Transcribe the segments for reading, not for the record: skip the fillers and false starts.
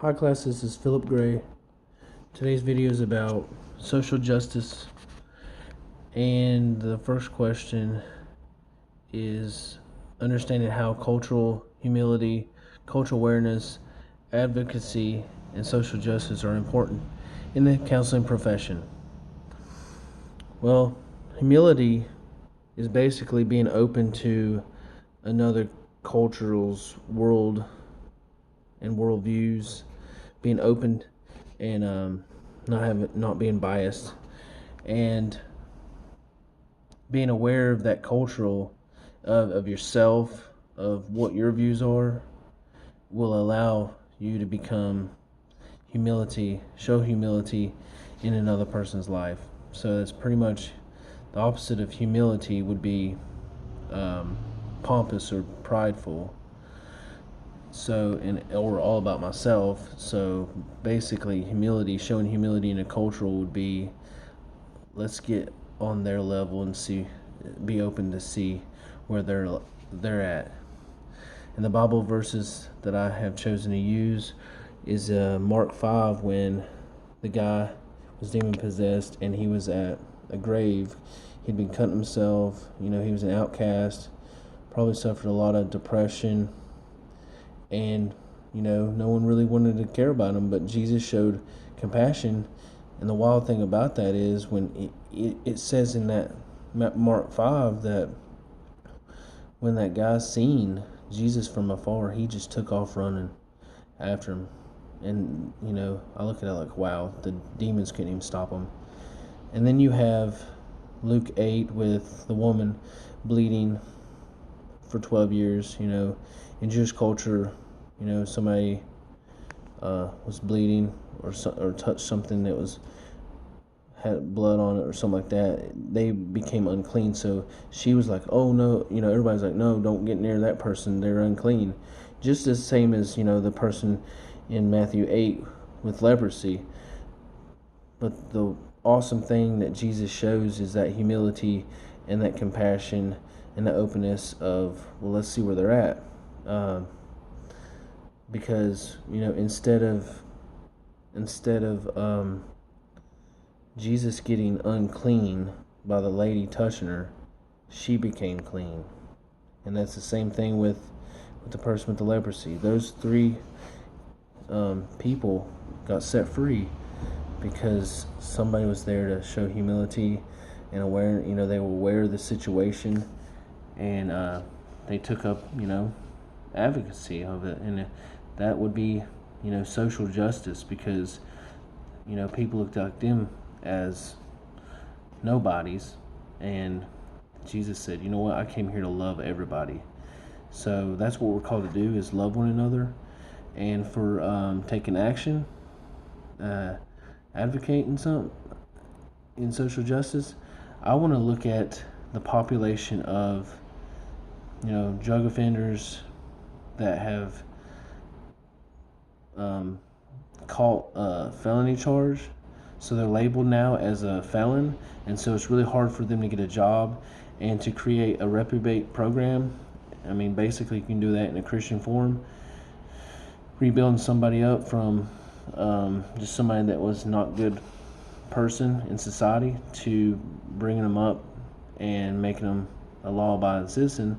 Hi class, this is Philip Gray. Today's video is about social justice, and the first question is understanding how cultural humility, cultural awareness, advocacy, and social justice are important in the counseling profession. Well, humility is basically being open to another culture's world and worldviews, being open and not being biased, and being aware of that cultural of yourself, of what your views are, will allow you to show humility in another person's life. So that's pretty much the opposite of humility would be pompous or prideful. Or all about myself. So basically, showing humility in a cultural would be, let's get on their level and be open to see where they're at. And the Bible verses that I have chosen to use is Mark 5, when the guy was demon possessed and he was at a grave. He'd been cutting himself. He was an outcast, probably suffered a lot of depression, and no one really wanted to care about him, but Jesus showed compassion. And the wild thing about that is when it says in that Mark 5 that when that guy seen Jesus from afar, he just took off running after him. And I look at it like, wow, the demons couldn't even stop him. And then you have Luke 8 with the woman bleeding for 12 years. In Jewish culture, somebody was bleeding or touched something that had blood on it or something like that, they became unclean. So she was like, oh no, everybody's like, no, don't get near that person, they're unclean. Just the same as the person in Matthew 8 with leprosy. But the awesome thing that Jesus shows is that humility and that compassion and the openness of, well, let's see where they're at. Because instead of Jesus getting unclean by the lady touching her, she became clean. And that's the same thing with the person with the leprosy. Those three people got set free because somebody was there to show humility and aware. They were aware of the situation, and they took up advocacy of it. And that would be social justice, because people looked at them as nobodies, and Jesus said, you know what, I came here to love everybody. So that's what we're called to do, is love one another. And for taking action, advocating something in social justice, I want to look at the population of drug offenders that have caught felony charge. So they're labeled now as a felon, and so it's really hard for them to get a job and to create a reprobate program. Basically you can do that in a Christian form, rebuilding somebody up from just somebody that was not good person in society to bringing them up and making them a law-abiding citizen.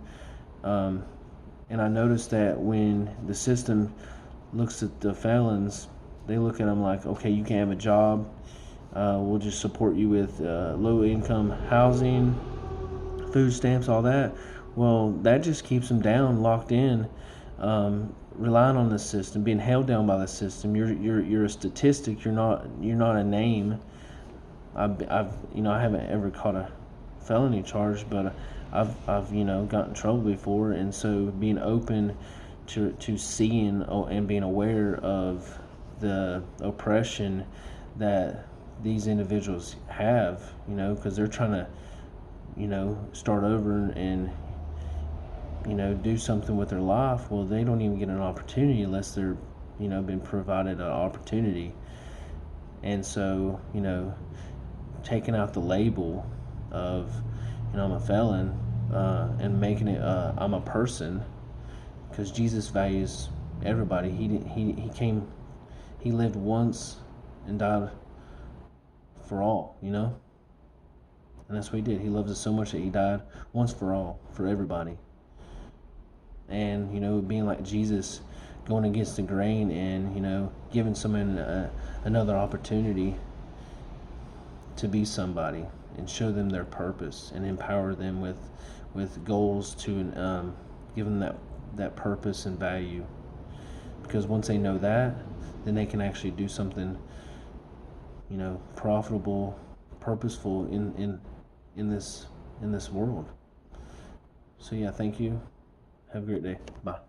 And I noticed that when the system looks at the felons, they look at them like, okay, you can't have a job, we'll just support you with low-income housing, food stamps, all that. Well, that just keeps them down, locked in, relying on the system, being held down by the system. You're a statistic. You're not a name. I haven't ever caught a felony charge, but I've gotten in trouble before. And so being open to seeing and being aware of the oppression that these individuals have, because they're trying to start over and do something with their life. Well, they don't even get an opportunity unless they're been provided an opportunity. And so taking out the label of I'm a felon, and making it I'm a person, because Jesus values everybody. He came He lived once and died for all, you know? And that's what he did. He loved us so much that he died once for all, for everybody. And, you know, being like Jesus, going against the grain and, you know, giving someone another opportunity to be somebody and show them their purpose and empower them with goals to give them that purpose and value. Because once they know that, then they can actually do something, you know, profitable, purposeful in this world. So yeah, thank you. Have a great day. Bye.